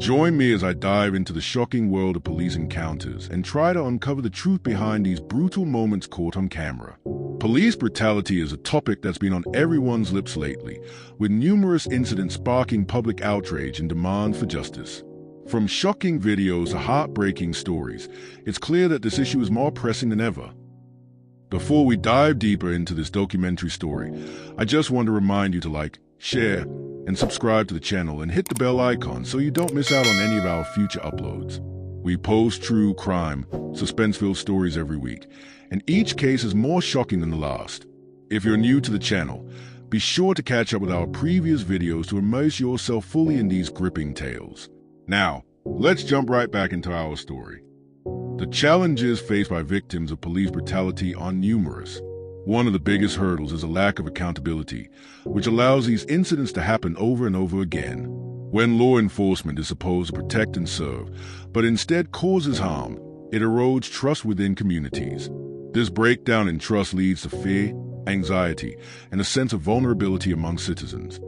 Join me as I dive into the shocking world of police encounters and try to uncover the truth behind these brutal moments caught on camera. Police brutality is a topic that's been on everyone's lips lately, with numerous incidents sparking public outrage and demand for justice. From shocking videos to heartbreaking stories, it's clear that this issue is more pressing than ever. Before we dive deeper into this documentary story, I just want to remind you to like, share, and subscribe to the channel and hit the bell icon so you don't miss out on any of our future uploads. We post true crime, suspense-filled stories every week, and each case is more shocking than the last. If you're new to the channel, be sure to catch up with our previous videos to immerse yourself fully in these gripping tales. Now, let's jump right back into our story. The challenges faced by victims of police brutality are numerous. One of the biggest hurdles is a lack of accountability, which allows these incidents to happen over and over again. When law enforcement is supposed to protect and serve, but instead causes harm, it erodes trust within communities. This breakdown in trust leads to fear, anxiety, and a sense of vulnerability among citizens.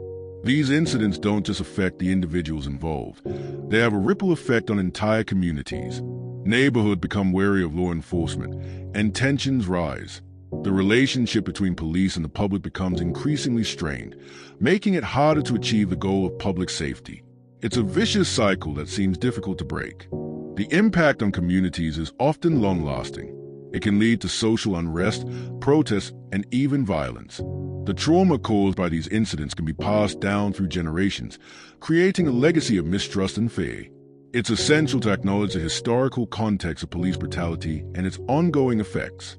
These incidents don't just affect the individuals involved. They have a ripple effect on entire communities. Neighborhoods become wary of law enforcement, and tensions rise. The relationship between police and the public becomes increasingly strained, making it harder to achieve the goal of public safety. It's a vicious cycle that seems difficult to break. The impact on communities is often long-lasting. It can lead to social unrest, protests, and even violence. The trauma caused by these incidents can be passed down through generations, creating a legacy of mistrust and fear. It's essential to acknowledge the historical context of police brutality and its ongoing effects.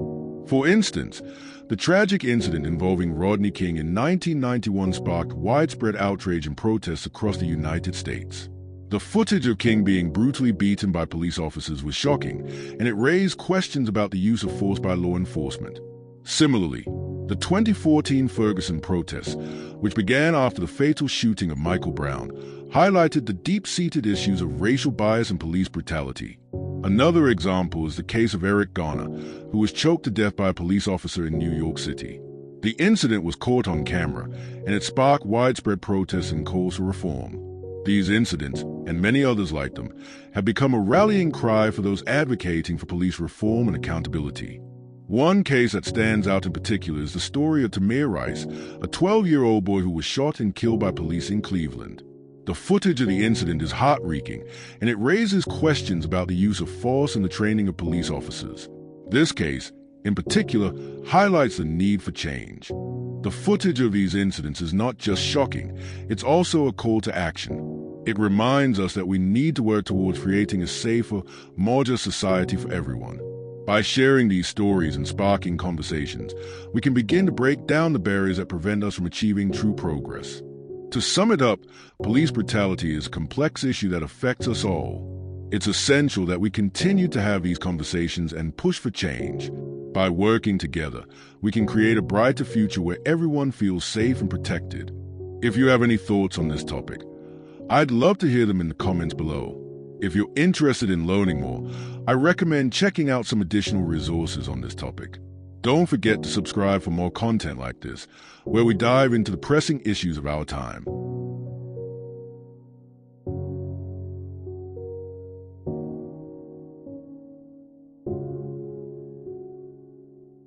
For instance, the tragic incident involving Rodney King in 1991 sparked widespread outrage and protests across the United States. The footage of King being brutally beaten by police officers was shocking, and it raised questions about the use of force by law enforcement. Similarly, the 2014 Ferguson protests, which began after the fatal shooting of Michael Brown, highlighted the deep-seated issues of racial bias and police brutality. Another example is the case of Garner, who was choked to death by a police officer in New York City. The incident was caught on camera, and it sparked widespread protests and calls for reform. These incidents, and many others like them, have become a rallying cry for those advocating for police reform and accountability. One case that stands out in particular is the story of Tamir Rice, a 12-year-old boy who was shot and killed by police in Cleveland. The footage of the incident is heart-wrenching, and it raises questions about the use of force and the training of police officers. This case, in particular, highlights the need for change. The footage of these incidents is not just shocking, it's also a call to action. It reminds us that we need to work towards creating a safer, more just society for everyone. By sharing these stories and sparking conversations, we can begin to break down the barriers that prevent us from achieving true progress. To sum it up, police brutality is a complex issue that affects us all. It's essential that we continue to have these conversations and push for change. By working together, we can create a brighter future where everyone feels safe and protected. If you have any thoughts on this topic, I'd love to hear them in the comments below. If you're interested in learning more, I recommend checking out some additional resources on this topic. Don't forget to subscribe for more content like this, where we dive into the pressing issues of our time.